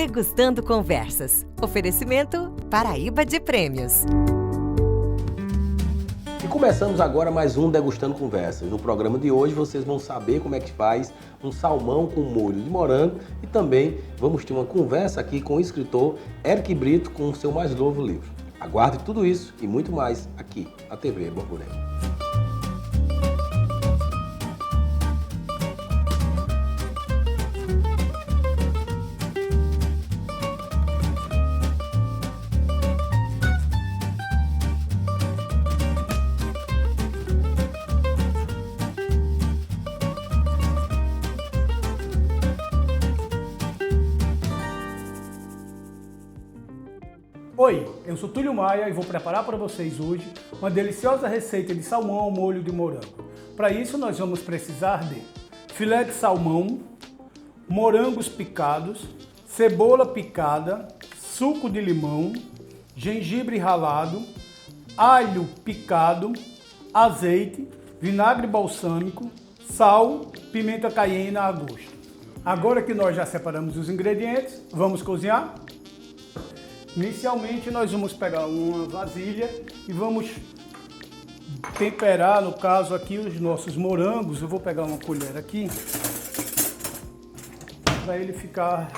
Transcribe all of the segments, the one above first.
Degustando Conversas. Oferecimento Paraíba de Prêmios. E começamos agora mais um Degustando Conversas. No programa de hoje vocês vão saber como é que faz um salmão com molho de morango e também vamos ter uma conversa aqui com o escritor Eric Brito com o seu mais novo livro. Aguarde tudo isso e muito mais aqui na TV Borborema. Oi, eu sou Túlio Maia e vou preparar para vocês hoje uma deliciosa receita de salmão ao molho de morango. Para isso nós vamos precisar de filé de salmão, morangos picados, cebola picada, suco de limão, gengibre ralado, alho picado, azeite, vinagre balsâmico, sal, pimenta caiena a gosto. Agora que nós já separamos os ingredientes, vamos cozinhar? Inicialmente nós vamos pegar uma vasilha e vamos temperar, no caso aqui, os nossos morangos. Eu vou pegar uma colher aqui para ele ficar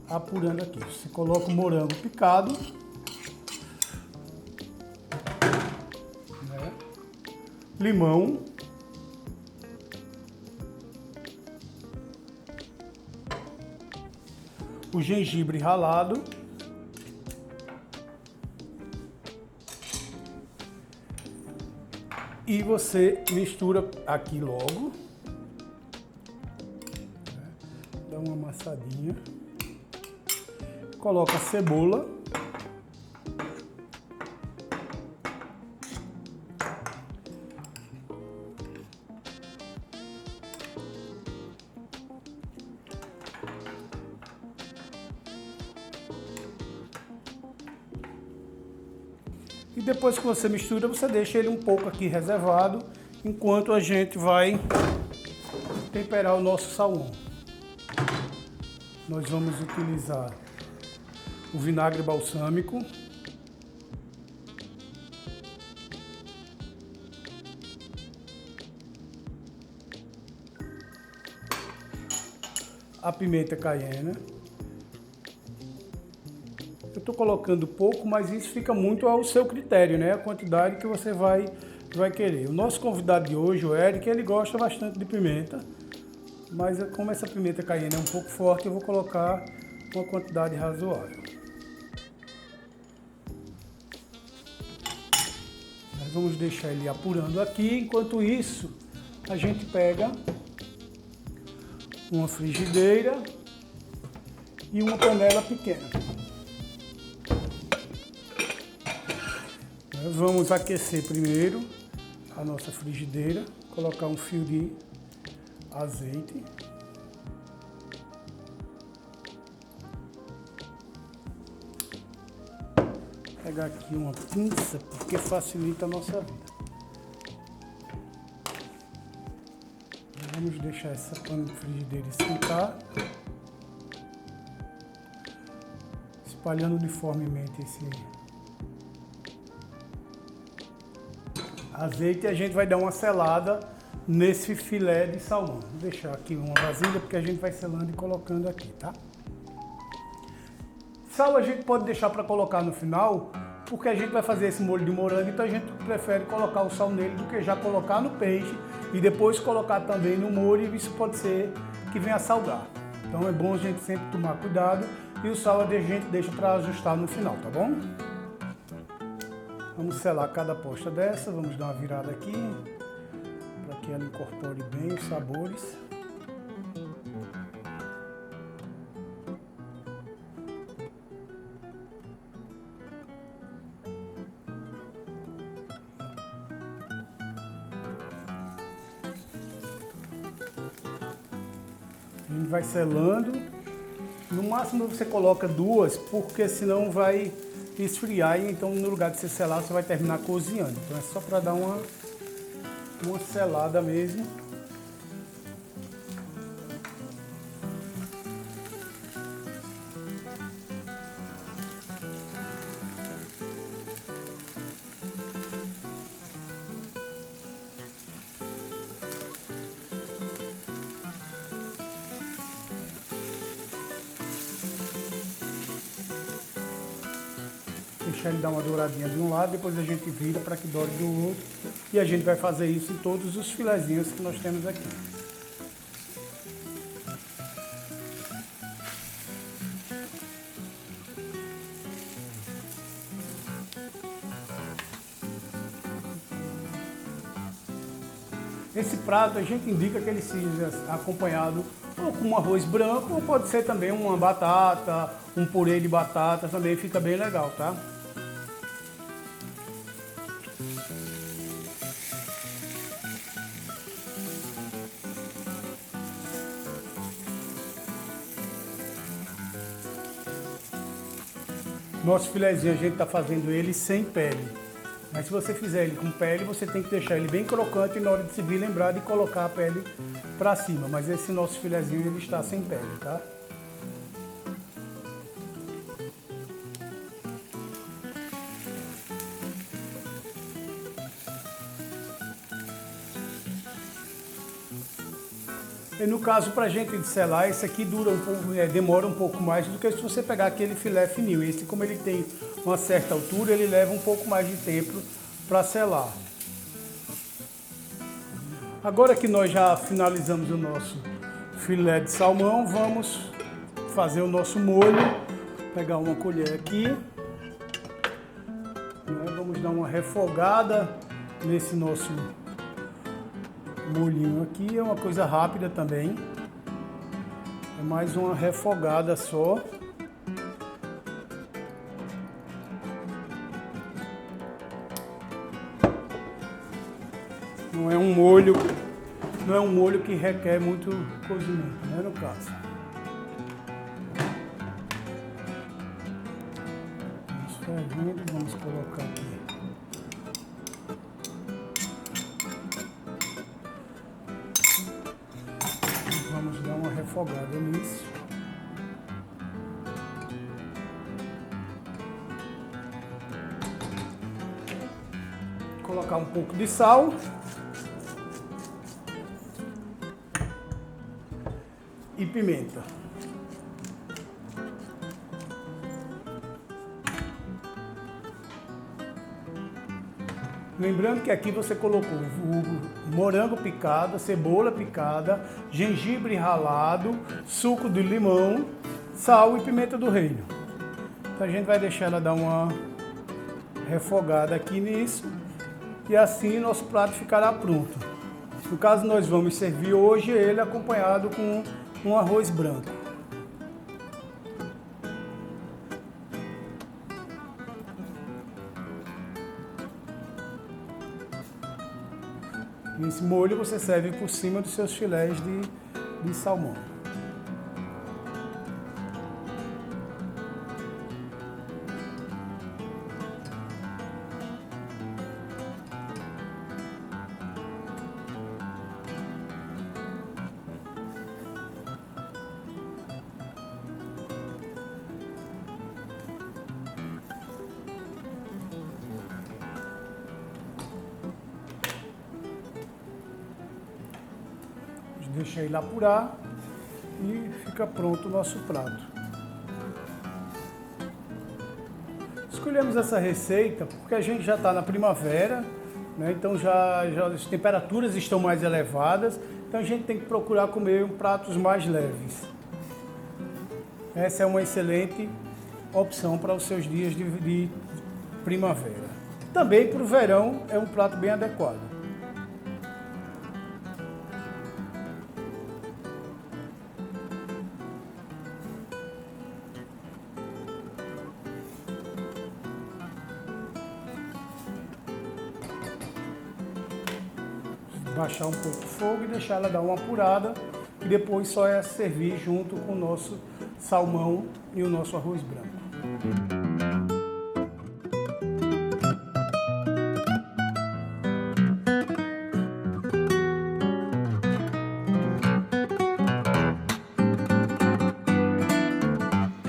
apurando aqui. Você coloca o morango picado, né? Limão, o gengibre ralado, e você mistura aqui logo, dá uma amassadinha, coloca a cebola, e depois que você mistura, você deixa ele um pouco aqui reservado, enquanto a gente vai temperar o nosso salmão. Nós vamos utilizar o vinagre balsâmico, a pimenta caiena. Eu estou colocando pouco, mas isso fica muito ao seu critério, né? A quantidade que você vai querer. O nosso convidado de hoje, o Eric, ele gosta bastante de pimenta, mas como essa pimenta caiena é um pouco forte, eu vou colocar uma quantidade razoável. Nós vamos deixar ele apurando aqui. Enquanto isso, a gente pega uma frigideira e uma panela pequena. Vamos aquecer primeiro a nossa frigideira, colocar um fio de azeite. Pegar aqui uma pinça, porque facilita a nossa vida. Vamos deixar essa frigideira esquentar, espalhando uniformemente esse azeite, e a gente vai dar uma selada nesse filé de salmão. Vou deixar aqui uma vasilha porque a gente vai selando e colocando aqui, tá? Sal a gente pode deixar para colocar no final, porque a gente vai fazer esse molho de morango, então a gente prefere colocar o sal nele do que já colocar no peixe e depois colocar também no molho, e isso pode ser que venha a salgar. Então é bom a gente sempre tomar cuidado, e o sal a gente deixa para ajustar no final, tá bom? Vamos selar cada posta dessa, vamos dar uma virada aqui, para que ela incorpore bem os sabores. A gente vai selando. No máximo você coloca duas, porque senão vai esfriar, e então no lugar de você selar você vai terminar cozinhando. Então é só para dar uma selada mesmo. Deixar ele dar uma douradinha de um lado, depois a gente vira para que doure do outro. E a gente vai fazer isso em todos os filezinhos que nós temos aqui. Esse prato a gente indica que ele seja acompanhado ou com um arroz branco, ou pode ser também uma batata, um purê de batata, também fica bem legal, tá? Nosso filezinho a gente está fazendo ele sem pele. Mas se você fizer ele com pele, você tem que deixar ele bem crocante e na hora de servir lembrar de colocar a pele para cima. Mas esse nosso filezinho ele está sem pele, tá? E no caso, para a gente selar, esse aqui dura um pouco, demora um pouco mais do que se você pegar aquele filé fininho. Esse, como ele tem uma certa altura, ele leva um pouco mais de tempo para selar. Agora que nós já finalizamos o nosso filé de salmão, vamos fazer o nosso molho. Pegar uma colher aqui, vamos dar uma refogada nesse nosso molhinho aqui. É uma coisa rápida também, é mais uma refogada só. Não é um molho que requer muito cozimento, né, no caso. Vamos fervendo, vamos colocar aqui. Vamos dar uma refogada nisso. Colocar um pouco de sal. E pimenta. Lembrando que aqui você colocou o morango picado, cebola picada, gengibre ralado, suco de limão, sal e pimenta do reino. Então a gente vai deixar ela dar uma refogada aqui nisso e assim nosso prato ficará pronto. No caso, nós vamos servir hoje ele acompanhado com um arroz branco. Esse molho você serve por cima dos seus filés de salmão. Deixa ele apurar e fica pronto o nosso prato. Escolhemos essa receita porque a gente já está na primavera, né? Então já as temperaturas estão mais elevadas, então a gente tem que procurar comer pratos mais leves. Essa é uma excelente opção para os seus dias de primavera. Também para o verão é um prato bem adequado. Baixar um pouco o fogo e deixar ela dar uma apurada e depois só é servir junto com o nosso salmão e o nosso arroz branco.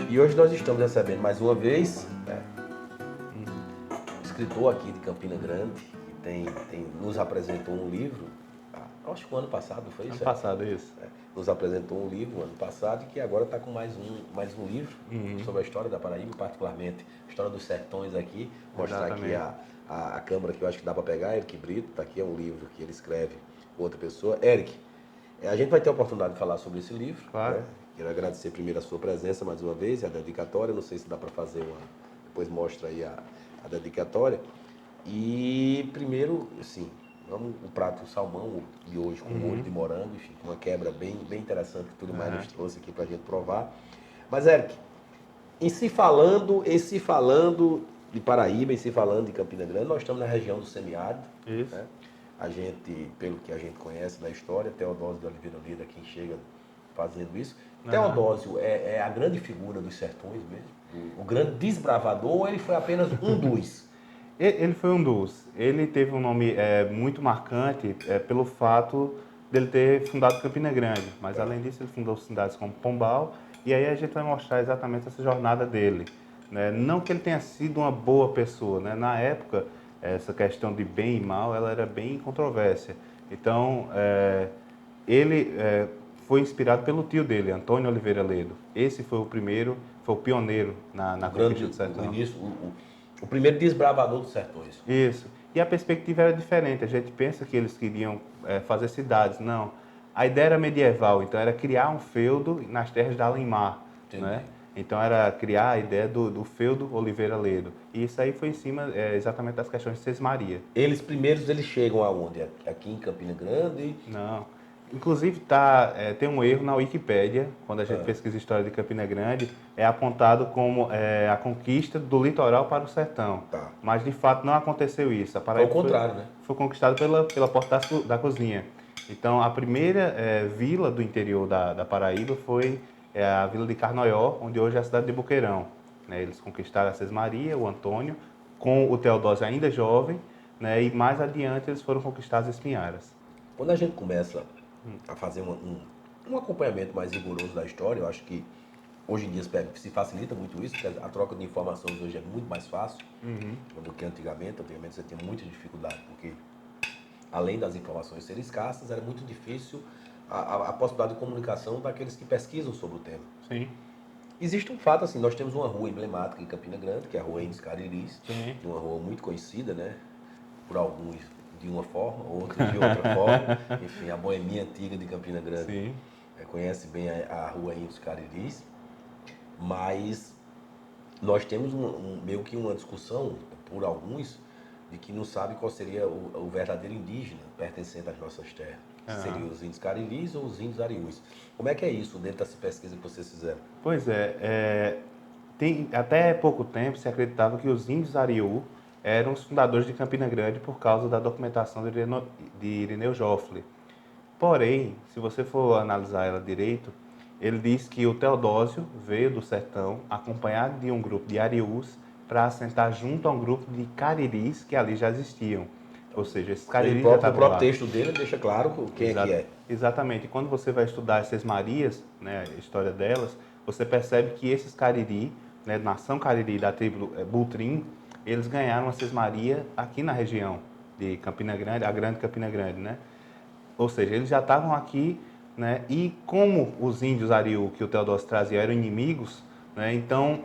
E hoje nós estamos recebendo mais uma vez um escritor aqui de Campina Grande, que nos apresentou um livro, acho que o ano passado foi isso. Ano passado, isso. Nos apresentou um livro ano passado e que agora está com mais um livro sobre a história da Paraíba, particularmente a história dos sertões aqui. Mostrar aqui a câmera que eu acho que dá para pegar, Eric Brito, está aqui, é um livro que ele escreve com outra pessoa. Eric, a gente vai ter a oportunidade de falar sobre esse livro. Claro. Né? Quero agradecer primeiro a sua presença mais uma vez e a dedicatória. Não sei se dá para fazer uma... Depois mostra aí a dedicatória. E primeiro, assim, vamos o prato salmão de hoje com molho de morango, enfim, uma quebra bem interessante que o Túlio Maia nos trouxe aqui para a gente provar. Mas, Eric, em se falando de Paraíba, em se falando de Campina Grande, nós estamos na região do semiárido. Isso. Né? A gente, pelo que a gente conhece da história, Teodósio de Oliveira Leda, quem chega fazendo isso. Teodósio é a grande figura dos sertões mesmo? O grande desbravador, ou ele foi apenas um dos? Ele foi um dos. Ele teve um nome muito marcante pelo fato dele ter fundado Campina Grande. Mas, além disso, ele fundou cidades como Pombal. E aí a gente vai mostrar exatamente essa jornada dele. Né? Não que ele tenha sido uma boa pessoa. Né? Na época, essa questão de bem e mal, ela era bem controvérsia. Então, ele foi inspirado pelo tio dele, Antônio Oliveira Ledo. Esse foi o primeiro, foi o pioneiro na conquista do sertão. O primeiro desbravador dos sertões. Isso. E a perspectiva era diferente. A gente pensa que eles queriam fazer cidades. Não. A ideia era medieval, então era criar um feudo nas terras da Além-Mar. Né? Então era criar a ideia do feudo Oliveira Ledo. E isso aí foi em cima exatamente das questões de Sesmaria. Eles chegam aonde? Aqui em Campina Grande? Não. Inclusive, tem um erro na Wikipédia, quando a gente pesquisa a história de Campina Grande, é apontado como a conquista do litoral para o sertão. Tá. Mas, de fato, não aconteceu isso. Foi o contrário, né? Foi conquistado pela porta da cozinha. Então, a primeira vila do interior da Paraíba foi a vila de Carnoió, onde hoje é a cidade de Boqueirão. Né? Eles conquistaram a Sesmaria, o Antônio, com o Teodósio ainda jovem, né? E mais adiante eles foram conquistar as Espinharas. Quando a gente começa a fazer um acompanhamento mais rigoroso da história, eu acho que hoje em dia se facilita muito isso, porque a troca de informações hoje é muito mais fácil do que antigamente. Antigamente você tinha muita dificuldade, porque além das informações serem escassas, era muito difícil a possibilidade de comunicação daqueles que pesquisam sobre o tema. Sim. Existe um fato, assim, nós temos uma rua emblemática em Campina Grande, que é a Rua Índios Cariris, Sim. uma rua muito conhecida, né, por alguns de uma forma, outros de outra forma. Enfim, a boemia antiga de Campina Grande. Sim. Conhece bem a Rua Índios Cariris, mas nós temos meio que uma discussão, por alguns, de que não sabe qual seria o verdadeiro indígena pertencente às nossas terras. Se seriam os índios cariris ou os índios ariús. Como é que é isso dentro dessa pesquisa que vocês fizeram? Pois até pouco tempo se acreditava que os índios ariú eram os fundadores de Campina Grande por causa da documentação de Irineu Joffre. Porém, se você for analisar ela direito, ele diz que o Teodósio veio do sertão acompanhado de um grupo de ariús para assentar junto a um grupo de cariris que ali já existiam. Ou seja, esses cariris já estavam lá. O próprio texto dele deixa claro quem é que é. Exatamente. E quando você vai estudar essas Marias, né, a história delas, você percebe que esses cariri, né, nação cariri da tribo Butrim, eles ganharam a Sesmaria aqui na região de Campina Grande, a Grande Campina Grande, né? Ou seja, eles já estavam aqui, né? E como os índios ariú que o Teodósio trazia eram inimigos, né? Então,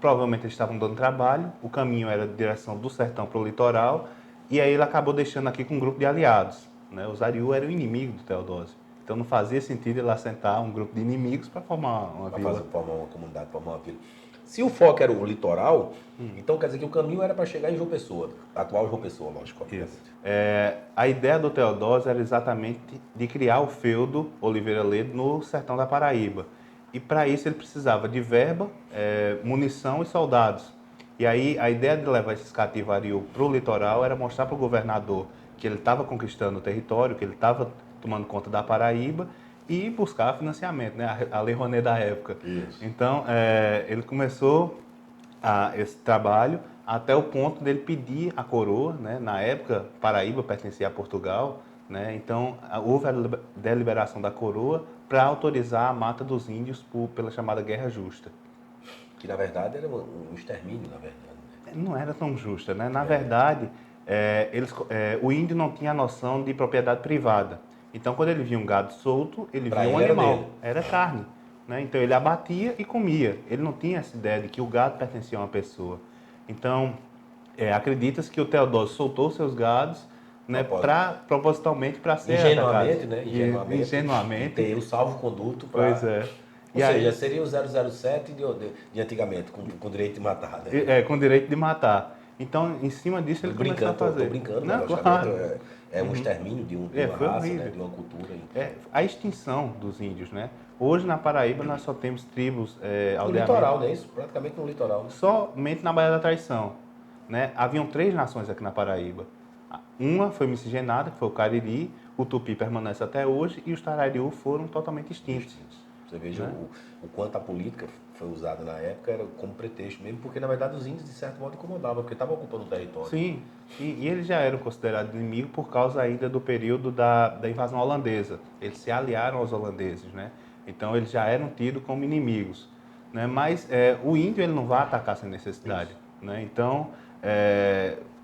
provavelmente eles estavam dando trabalho, o caminho era de direção do sertão para o litoral, e aí ele acabou deixando aqui com um grupo de aliados, né? Os ariú eram inimigos do Teodósio. Então não fazia sentido ele assentar um grupo de inimigos para formar uma vila. Para formar uma comunidade, formar uma vila. Se o foco era o litoral, então quer dizer que o caminho era para chegar em João Pessoa, atual João Pessoa, lógico. Isso. A ideia do Teodósio era exatamente de criar o feudo Oliveira Ledo no sertão da Paraíba. E para isso ele precisava de verba, munição e soldados. E aí a ideia de levar esses cativos ariú para o litoral era mostrar para o governador que ele estava conquistando o território, que ele estava tomando conta da Paraíba, e buscar financiamento, né? A Lei Rouanet da época. Isso. Então, ele começou esse trabalho até o ponto dele pedir a coroa, né? Na época, Paraíba pertencia a Portugal, né? Então, houve a deliberação da coroa para autorizar a mata dos índios pela chamada Guerra Justa. Que, na verdade, era um extermínio, na verdade. Não era tão justa, né? Na verdade, o índio não tinha a noção de propriedade privada. Então, quando ele via um gado solto, ele Pra via um ele era animal, dele. era carne. Né? Então, ele abatia e comia. Ele não tinha essa ideia de que o gado pertencia a uma pessoa. Então, acredita-se que o Teodósio soltou seus gados, né, propositalmente para ser Ingenuamente, atacado. né? E Ingenuamente. E ter o salvo-conduto para... Pois é. Ou E seja, aí, seria o 007 de antigamente, com direito de matar, né? com direito de matar. Então, em cima disso, ele começou a fazer. Tô brincando, mas Não, logicamente claro. é um extermínio de uma Foi raça, né? horrível. De uma cultura. A extinção dos índios, né? Hoje, na Paraíba, nós só temos tribos, No aldeamentos, litoral, né? Isso, praticamente no litoral. Né? somente na Baía da Traição. Né? Haviam 3 nações aqui na Paraíba. Uma foi miscigenada, que foi o Cariri, o Tupi permanece até hoje, e os Tarariú foram totalmente extintos. Você veja Né? o quanto a política foi usada na época era como pretexto mesmo, porque na verdade os índios de certo modo incomodavam, porque estavam ocupando o território. Sim, e eles já eram considerados inimigos por causa ainda do período da invasão holandesa. Eles se aliaram aos holandeses, né? Então eles já eram tidos como inimigos. Né? Mas o índio ele não vai atacar sem necessidade. Né? Então,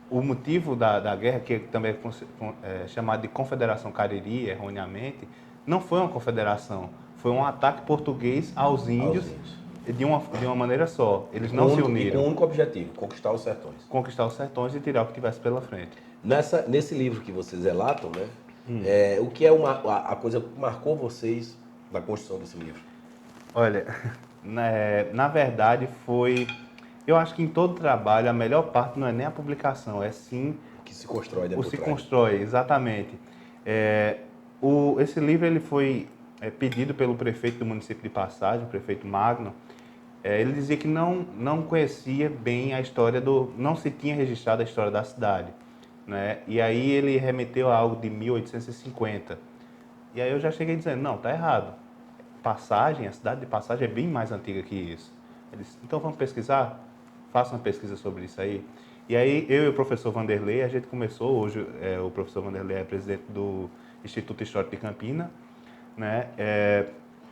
o motivo da guerra, que também é chamado de Confederação Cariri, erroneamente, não foi uma confederação, foi um ataque português aos índios. De uma maneira só. Eles não se uniram. E com o único objetivo, conquistar os sertões. Conquistar os sertões e tirar o que tivesse pela frente. Nesse livro que vocês relatam, né? O que é a coisa que marcou vocês na construção desse livro? Olha, na verdade foi... Eu acho que em todo trabalho a melhor parte não é nem a publicação, é sim... O que se constrói O depois. se constrói, exatamente. Esse livro ele foi pedido pelo prefeito do município de Passagem, o prefeito Magno. Ele dizia que não conhecia bem a história não se tinha registrado a história da cidade, né? E aí ele remeteu a algo de 1850. E aí eu já cheguei dizendo, não, tá errado. Passagem, a cidade de Passagem é bem mais antiga que isso. Ele disse, então vamos pesquisar? Faça uma pesquisa sobre isso aí. E aí eu e o professor Vanderlei, a gente começou, hoje o professor Vanderlei é presidente do Instituto Histórico de Campina, né?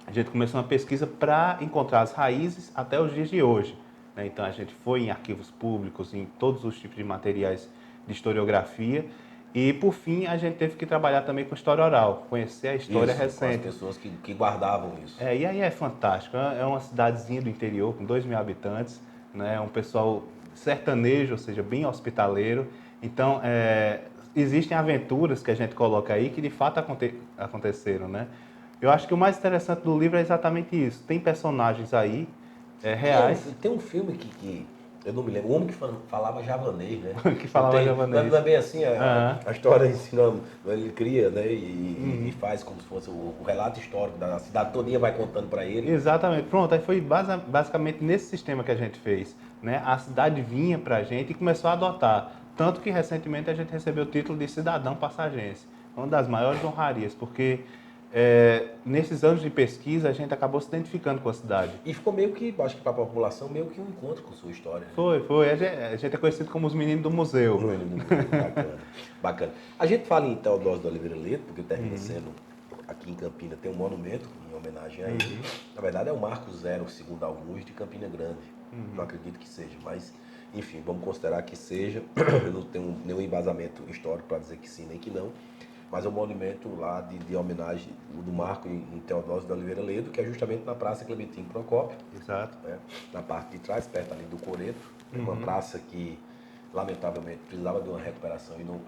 A gente começou uma pesquisa para encontrar as raízes até os dias de hoje. Né? Então, a gente foi em arquivos públicos, em todos os tipos de materiais de historiografia. E, por fim, a gente teve que trabalhar também com história oral, conhecer a história recente. Com as pessoas que guardavam isso. E aí é fantástico. É uma cidadezinha do interior, com 2.000 habitantes. Né? Um pessoal sertanejo, ou seja, bem hospitaleiro. Então, existem aventuras que a gente coloca aí que, de fato, aconteceram, né? Eu acho que o mais interessante do livro é exatamente isso. Tem personagens aí reais. Tem um filme que eu não me lembro, o homem que falava javanês, né? Que falava javanês. Não é bem assim a história em si, não. Ele cria, né? E faz como se fosse o relato histórico da cidade todinha, vai contando para ele. Exatamente. Pronto, aí foi basicamente nesse sistema que a gente fez. Né? A cidade vinha para a gente e começou a adotar. Tanto que recentemente a gente recebeu o título de cidadão passagense. Uma das maiores honrarias, porque... nesses anos de pesquisa, a gente acabou se identificando com a cidade. E ficou meio que, acho que para a população, meio que um encontro com sua história. Né? Foi. A gente é conhecido como os meninos do museu. Bacana. A gente fala em Teodósio de Oliveira Ledo, porque termina sendo, aqui em Campina, tem um monumento em homenagem a ele. Na verdade, é o Marco Zero, segundo alguns, de Campina Grande. Não acredito que seja, mas, enfim, vamos considerar que seja. Eu não tenho nenhum embasamento histórico para dizer que sim, nem que não. Mas é um monumento lá de homenagem do Marco em Teodósio de Oliveira Ledo, que é justamente na Praça Clementino Procópio. Exato. Né? Na parte de trás, perto ali do Coreto. Uma praça que, lamentavelmente, precisava de uma recuperação e não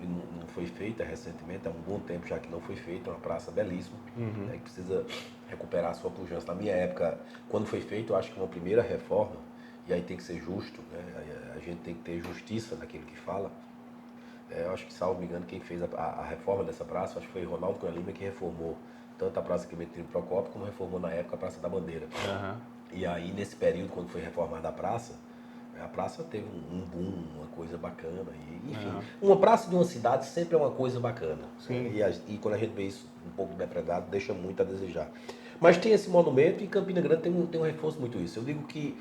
foi feita recentemente. Há um bom tempo já que não foi feita. É uma praça belíssima, né? Que precisa recuperar a sua pujança. Na minha época, quando foi feito, eu acho que uma primeira reforma, e aí tem que ser justo, né? A gente tem que ter justiça naquilo que fala. Eu acho que, salvo me engano, quem fez a reforma dessa praça, acho que foi Ronaldo Cunha Lima que reformou tanto a Praça Clementino Procópio, como reformou na época a Praça da Bandeira. E aí, nesse período, quando foi reformada a praça teve um boom, uma coisa bacana. Enfim, uma praça de uma cidade sempre é uma coisa bacana. Sim. E quando a gente vê isso um pouco depredado, deixa muito a desejar. Mas tem esse monumento e Campina Grande tem um reforço muito isso. Eu digo que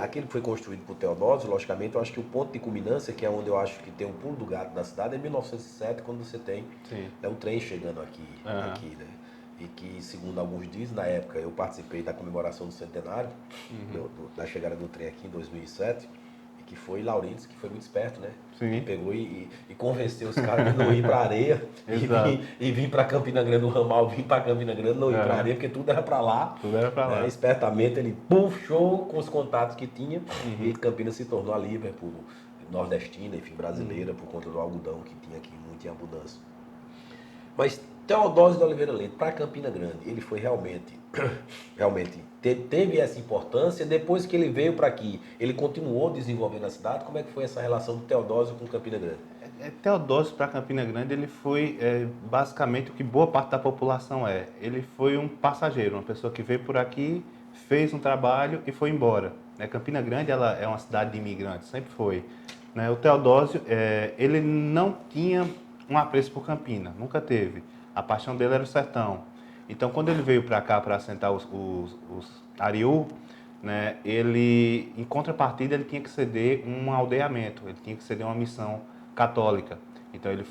aquele que foi construído por Teodósio, logicamente, eu acho que o ponto de culminância, que é onde eu acho que tem um pulo do gato da cidade, é 1907, quando você tem o trem chegando aqui, né? E que, segundo alguns dizem, na época eu participei da comemoração do centenário, da chegada do trem aqui em 2007, que foi Laurides, que foi muito esperto, né? Sim. Ele pegou e convenceu os caras de não ir para areia e vir para Campina Grande, o ramal vir para Campina Grande, não ir para areia, porque tudo era para lá. Tudo era para lá. Espertamente ele puxou com os contatos que tinha e Campina se tornou a Liverpool nordestina, enfim, brasileira, por conta do algodão que tinha aqui muito em abundância. Mas Teodósio de Oliveira Leite, para Campina Grande, ele foi realmente teve essa importância. Depois que ele veio para aqui, ele continuou desenvolvendo a cidade. Como é que foi essa relação do Teodósio com Campina Grande? Teodósio para Campina Grande, ele foi basicamente o que boa parte da população é. Ele foi um passageiro, uma pessoa que veio por aqui, fez um trabalho e foi embora. Campina Grande ela é uma cidade de imigrantes, sempre foi. O Teodósio, ele não tinha um apreço por Campina, nunca teve. A paixão dele era o sertão. Então, quando ele veio para cá para assentar os Ariú, ele, em contrapartida, ele tinha que ceder um aldeamento, ele tinha que ceder uma missão católica. Então, ele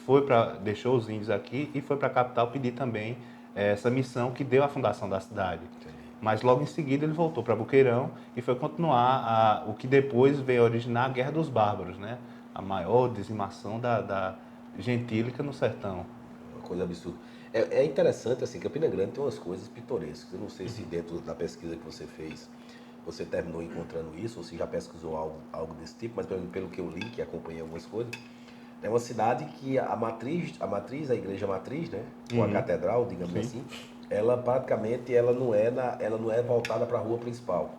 deixou os índios aqui e foi para a capital pedir também essa missão que deu a fundação da cidade. Mas logo em seguida ele voltou para Boqueirão e foi continuar o que depois veio originar a Guerra dos Bárbaros, a maior dizimação da gentílica no sertão. Uma coisa absurda. É interessante, assim, Campina Grande tem umas coisas pitorescas. Eu não sei se dentro da pesquisa que você fez, você terminou encontrando isso, ou se já pesquisou algo desse tipo, mas pelo que eu li, que acompanhei algumas coisas, é uma cidade que a igreja matriz, ou a catedral, digamos assim, ela praticamente não é voltada para a rua principal.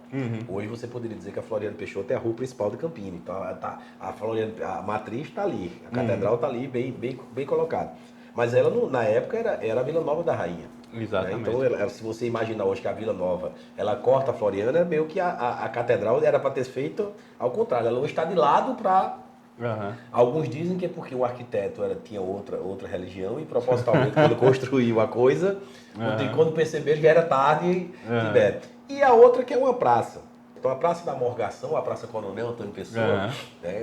Hoje você poderia dizer que a Floriano Peixoto é a rua principal de Campina. Então a matriz está ali, a catedral está ali bem colocada. Mas ela, na época, era a Vila Nova da Rainha. Exatamente. Então, se você imaginar hoje que a Vila Nova, ela corta a Floriana, é meio que a catedral era para ter feito ao contrário. Ela hoje está de lado para... Alguns dizem que é porque o arquiteto tinha outra religião e, propositalmente, quando construiu a coisa, quando perceberam que era tarde, e a outra que é uma praça. Então, a Praça da Morgação, a Praça Coronel Antônio Pessoa,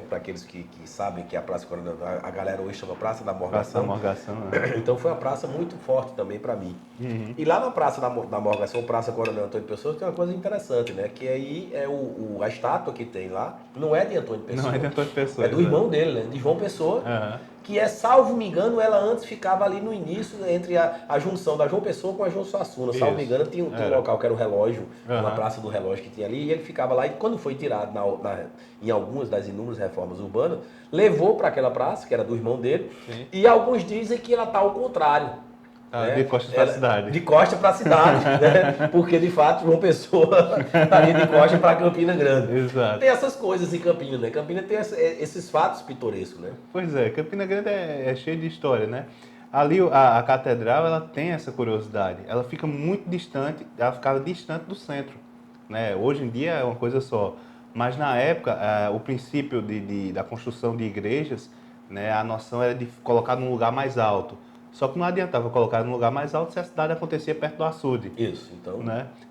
para aqueles que sabem que a Praça Coronel, a galera hoje chama Praça da Morgação. Então, foi uma praça muito forte também para mim. E lá na Praça da Morgação, Praça Coronel Antônio Pessoa, tem uma coisa interessante, que aí a estátua que tem lá não é de Antônio Pessoa. Não é de Antônio Pessoa. É do irmão dele, de João Pessoa. Que salvo me engano, ela antes ficava ali no início, entre a junção da João Pessoa com a João Suassuna. Salvo me engano, tinha um local que era o relógio, uma praça do relógio que tinha ali, e ele ficava lá, e quando foi tirado em algumas das inúmeras reformas urbanas, levou para aquela praça, que era do irmão dele, e alguns dizem que ela está ao contrário. De costas para a cidade. De costa para a cidade, porque de fato João Pessoa está ali de costa para Campina Grande. Exato. Tem essas coisas em Campina, Campina tem esses fatos pitorescos, Pois é, Campina Grande é cheio de história, Ali a catedral, ela tem essa curiosidade. Ela fica muito distante, ela ficava distante do centro, Hoje em dia é uma coisa só. Mas na época, o princípio da construção de igrejas, a noção era de colocar num lugar mais alto. Só que não adiantava colocar num lugar mais alto se a cidade acontecia perto do açude. Isso, então...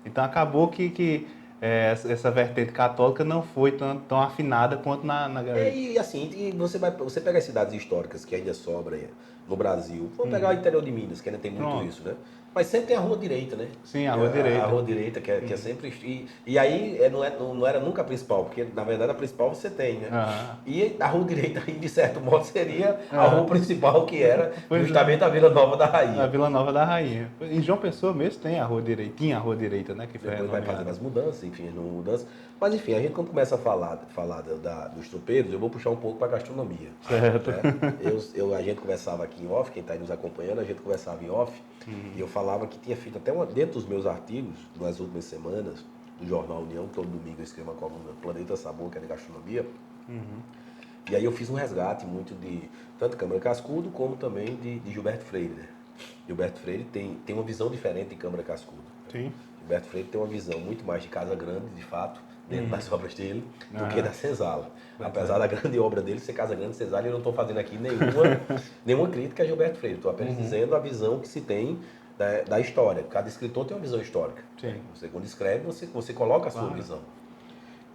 Então acabou que essa vertente católica não foi tão afinada quanto na... E assim, você pega as cidades históricas que ainda sobram no Brasil. Vamos pegar o interior de Minas, que ainda tem muito isso, Mas sempre tem a rua direita, Sim, a rua direita. A rua direita, que é sempre... E aí não era nunca a principal, porque na verdade a principal você tem, E a rua direita, de certo modo, seria a rua principal, que era justamente a Vila Nova da Rainha. A Vila Nova da Rainha. Em João Pessoa mesmo tem a rua direita, tinha a rua direita, que foi depois vai fazendo as mudanças, enfim, as mudanças. Mas enfim, a gente quando começa a falar dos tropeiros, eu vou puxar um pouco para a gastronomia. Certo. A gente conversava aqui em off, quem está aí nos acompanhando, a gente conversava em off, e eu falava que tinha feito até dentro dos meus artigos, nas últimas semanas, do Jornal União, todo domingo eu escrevo uma coluna Planeta Sabor, que é de gastronomia. E aí eu fiz um resgate muito de tanto Câmara Cascudo, como também de Gilberto Freire. Gilberto Freire tem uma visão diferente de Câmara Cascudo. Sim. Gilberto Freire tem uma visão muito mais de Casa Grande, de fato, dentro das obras dele, do que da Senzala. Apesar da grande obra dele ser Casa Grande e Senzala, eu não estou fazendo aqui nenhuma crítica a Gilberto Freire. Estou apenas dizendo a visão que se tem da história. Cada escritor tem uma visão histórica. Sim. Você, quando escreve, você coloca a sua visão.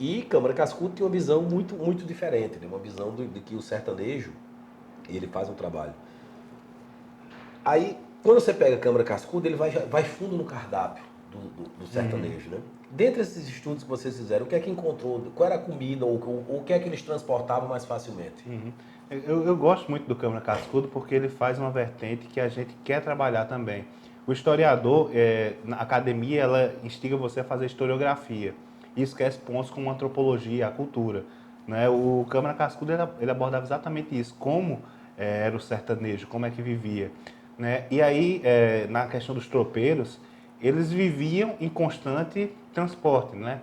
E Câmara Cascudo tem uma visão muito, muito diferente, uma visão de que o sertanejo, ele faz um trabalho. Aí, quando você pega Câmara Cascudo, ele vai fundo no cardápio do sertanejo, Dentre esses estudos que vocês fizeram, o que é que encontrou? Qual era a comida ou o que é que eles transportavam mais facilmente? Eu gosto muito do Câmara Cascudo porque ele faz uma vertente que a gente quer trabalhar também. O historiador, na academia, ela instiga você a fazer historiografia e esquece pontos como antropologia, a cultura. Né? O Câmara Cascudo ele abordava exatamente isso, como era o sertanejo, como é que vivia. Né? E aí, na questão dos tropeiros, eles viviam em constante transporte. Né?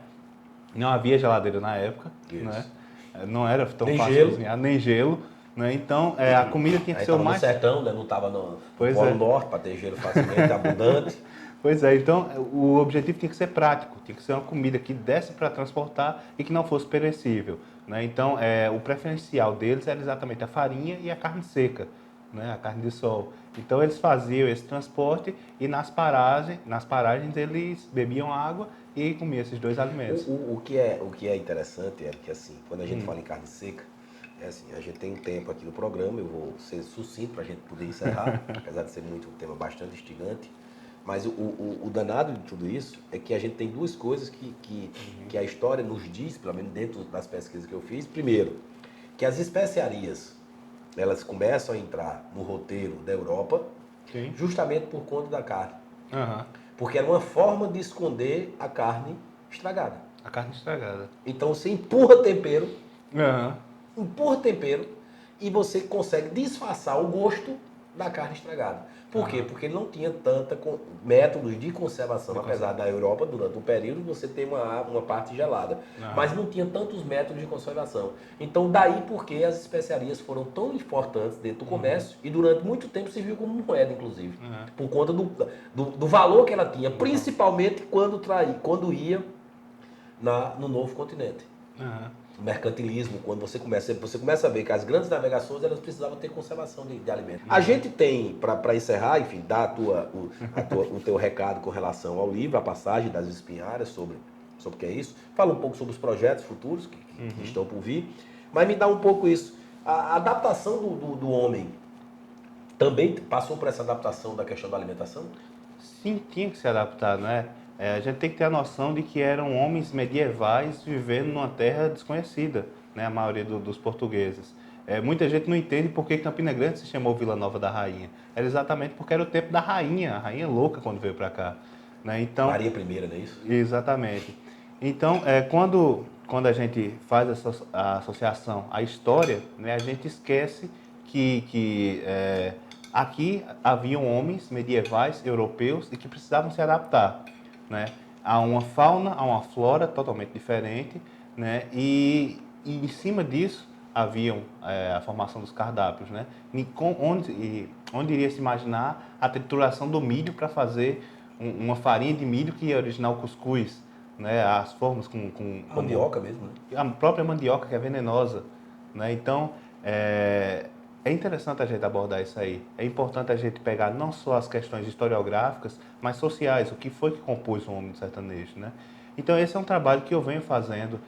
Não havia geladeira na época, né? Não era tão Nem fácil gelo. cozinhar, nem gelo. Né? Então, a comida tinha que Aí ser o tava mais... no sertão, né? Não estava no Pois Polo é. Norte para ter gelo facilmente, abundante. Pois é, então o objetivo tinha que ser prático, tinha que ser uma comida que desse para transportar e que não fosse perecível. Né? Então, o preferencial deles era exatamente a farinha e a carne seca, né? A carne de sol. Então, eles faziam esse transporte e nas paragens eles bebiam água e comiam esses dois alimentos. O que é interessante é que, assim, quando a gente fala em carne seca, é assim, a gente tem um tempo aqui no programa, eu vou ser sucinto para a gente poder encerrar, apesar de ser um tema bastante instigante. Mas o danado de tudo isso é que a gente tem duas coisas que a história nos diz, pelo menos dentro das pesquisas que eu fiz. Primeiro, que as especiarias, elas começam a entrar no roteiro da Europa, Sim. justamente por conta da carne. Uhum. Porque era uma forma de esconder a carne estragada. A carne estragada. Então você empurra tempero Uhum. e você consegue disfarçar o gosto da carne estragada. Por quê? Porque ele não tinha tanta métodos de conservação, apesar da Europa, durante um período, você tem uma parte gelada. Mas não tinha tantos métodos de conservação. Então, daí porque as especiarias foram tão importantes dentro do comércio e durante muito tempo serviu como moeda, inclusive. Por conta do valor que ela tinha, principalmente quando ia no novo continente. O mercantilismo, quando você começa a ver que as grandes navegações elas precisavam ter conservação de alimentos. A gente tem, para encerrar, enfim, dar o teu recado com relação ao livro, a passagem das espinharas, sobre o que é isso. Fala um pouco sobre os projetos futuros que estão por vir, mas me dá um pouco isso. A adaptação do homem também passou por essa adaptação da questão da alimentação? Sim, tinha que se adaptar, né? A gente tem que ter a noção de que eram homens medievais vivendo numa terra desconhecida, né? A maioria dos portugueses. Muita gente não entende por que Campina Grande se chamou Vila Nova da Rainha. Era exatamente porque era o tempo da rainha, a rainha louca quando veio para cá. Né? Então, Maria I, não é isso? Exatamente. Então, quando a gente faz a associação à história, né, a gente esquece que aqui haviam homens medievais, europeus, e que precisavam se adaptar. Né, a uma fauna, a uma flora totalmente diferente, né, e em cima disso haviam a formação dos cardápios, né, onde iria se imaginar a trituração do milho para fazer uma farinha de milho que ia originar o cuscuz, né, as formas com Mandioca mesmo, né? A própria mandioca que é venenosa, né, então é interessante a gente abordar isso aí. É importante a gente pegar não só as questões historiográficas, mas sociais, o que foi que compôs o homem do sertanejo, né? Então esse é um trabalho que eu venho fazendo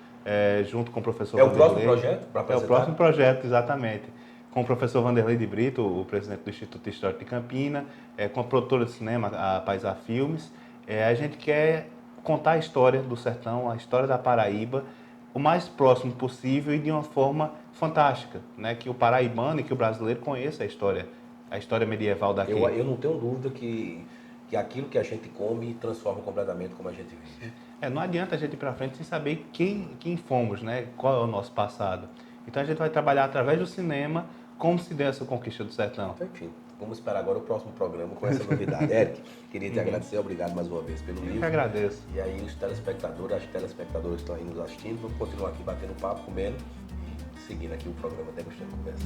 junto com o professor Vanderlei. É o próximo projeto para apresentar? É o próximo projeto, exatamente. Com o professor Vanderlei de Brito, o presidente do Instituto Histórico de Campina, com a produtora de cinema, a Paisá Filmes. A gente quer contar a história do sertão, a história da Paraíba, o mais próximo possível e de uma forma fantástica, né? Que o paraibano e que o brasileiro conheça a história medieval daqui. Eu não tenho dúvida que aquilo que a gente come transforma completamente como a gente vive. Não adianta a gente ir para frente sem saber quem fomos, né? Qual é o nosso passado. Então a gente vai trabalhar através do cinema como se deu essa conquista do sertão. Enfim, vamos esperar agora o próximo programa com essa novidade. Eric, queria te agradecer, obrigado mais uma vez pelo livro. Eu que agradeço. E aí os telespectadores, as telespectadoras estão aí nos assistindo, vamos continuar aqui batendo papo, comendo e seguindo aqui o programa Degustando Conversa.